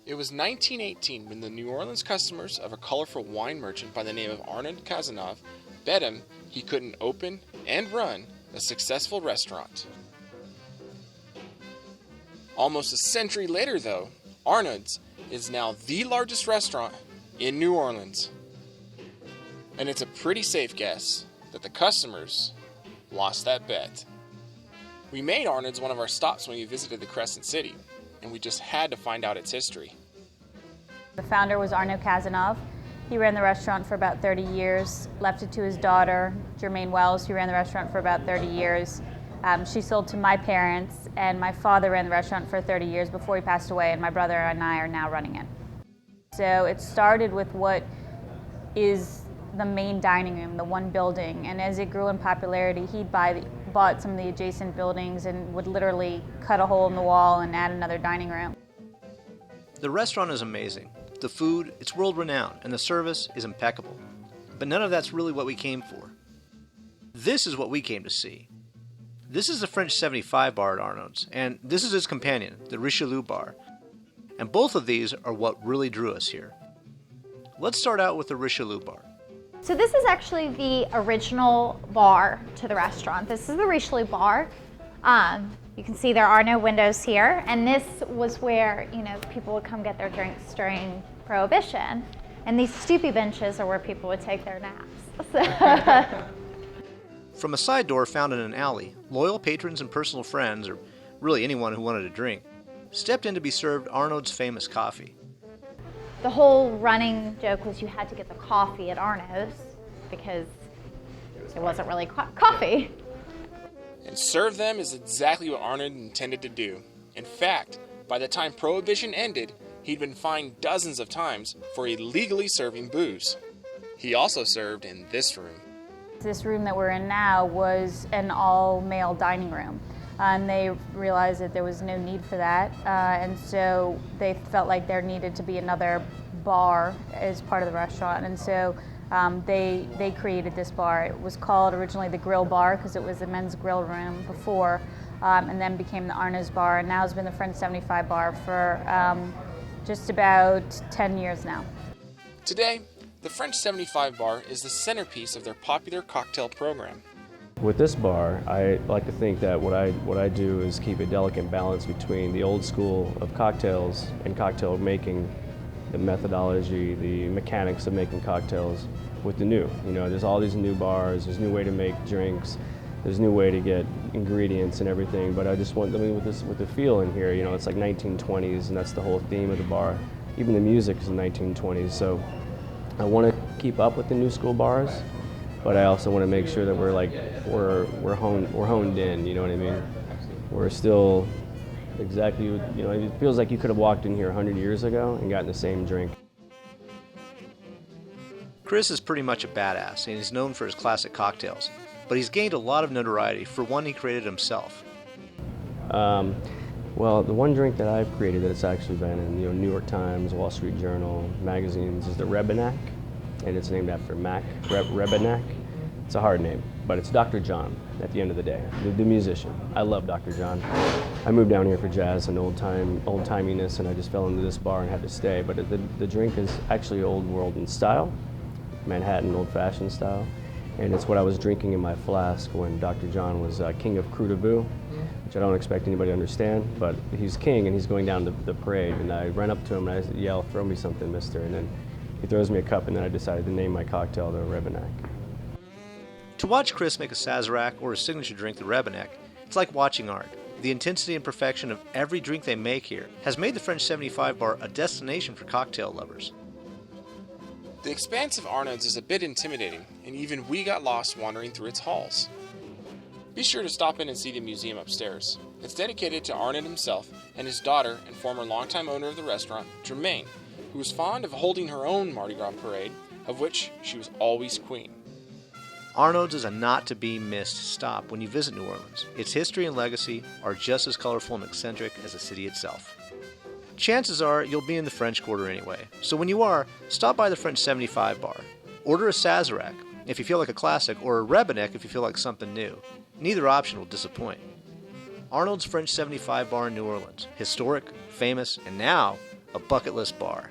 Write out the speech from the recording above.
It was 1918 when the New Orleans customers of a colorful wine merchant by the name of Arnaud bet him he couldn't open and run a successful restaurant. Almost a century later, though, Arnaud's is now the largest restaurant in New Orleans. And it's a pretty safe guess that the customers lost that bet. We made Arnaud's one of our stops when we visited the Crescent City, and we just had to find out its history. The founder was Arnaud Cazeneuve. He ran the restaurant for about 30 years, left it to his daughter, Germaine Wells, who ran the restaurant for about 30 years. She sold to my parents, and my father ran the restaurant for 30 years before he passed away, and my brother and I are now running it. So it started with what is the main dining room, the one building, and as it grew in popularity, he bought some of the adjacent buildings and would literally cut a hole in the wall and add another dining room. The restaurant is amazing. The food, it's world-renowned, and the service is impeccable. But none of that's really what we came for. This is what we came to see. This is the French 75 bar at Arnaud's, and this is its companion, the Richelieu Bar. And both of these are what really drew us here. Let's start out with the Richelieu Bar. So this is actually the original bar to the restaurant. This is the Richelieu Bar. You can see there are no windows here, and this was where, people would come get their drinks during Prohibition. And these stoopy benches are where people would take their naps. From a side door found in an alley, loyal patrons and personal friends, or really anyone who wanted a drink, stepped in to be served Arnaud's famous coffee. The whole running joke was you had to get the coffee at Arnaud's because it wasn't really coffee. And serve them is exactly what Arnaud intended to do. In fact, by the time Prohibition ended, he'd been fined dozens of times for illegally serving booze. He also served in this room. This room that we're in now was an all-male dining room. And they realized that there was no need for that, and so they felt like there needed to be another bar as part of the restaurant, and so they created this bar. It was called originally the Grill Bar because it was the men's grill room before, and then became the Arnaud's Bar, and now has been the French 75 Bar for just about 10 years now. Today, the French 75 Bar is the centerpiece of their popular cocktail program. With this bar, I like to think that what I do is keep a delicate balance between the old school of cocktails and cocktail making, the methodology, the mechanics of making cocktails, with the new. There's all these new bars, there's new way to make drinks, there's new way to get ingredients and everything. But I just want, with the feel in here, it's like 1920s, and that's the whole theme of the bar. Even the music is 1920s, so I want to keep up with the new school bars. But I also want to make sure that we're honed in. You know what I mean? We're still exactly. It feels like you could have walked in here 100 years ago and gotten the same drink. Chris is pretty much a badass, and he's known for his classic cocktails. But he's gained a lot of notoriety for one he created himself. Well, the one drink that I've created that's actually been in New York Times, Wall Street Journal, magazines is the Rebenac. And it's named after Mac Rebenac. It's a hard name, but it's Dr. John at the end of the day, the musician. I love Dr. John. I moved down here for jazz and old-timiness, and I just fell into this bar and had to stay. But the drink is actually old world in style, Manhattan old-fashioned style, and it's what I was drinking in my flask when Dr. John was king of Crew de Vue, which I don't expect anybody to understand, but he's king and he's going down the parade, and I ran up to him and I yelled, "Throw me something, mister," and then he throws me a cup, and then I decided to name my cocktail the Rebenac. To watch Chris make a Sazerac or his signature drink, the Rebenac, it's like watching art. The intensity and perfection of every drink they make here has made the French 75 Bar a destination for cocktail lovers. The expanse of Arnaud's is a bit intimidating, and even we got lost wandering through its halls. Be sure to stop in and see the museum upstairs. It's dedicated to Arnaud himself and his daughter and former longtime owner of the restaurant, Germaine, who was fond of holding her own Mardi Gras parade, of which she was always queen. Arnaud's is a not-to-be-missed stop when you visit New Orleans. Its history and legacy are just as colorful and eccentric as the city itself. Chances are you'll be in the French Quarter anyway, so when you are, stop by the French 75 Bar. Order a Sazerac if you feel like a classic, or a Rebenac if you feel like something new. Neither option will disappoint. Arnaud's French 75 Bar in New Orleans, historic, famous, and now a bucket list bar.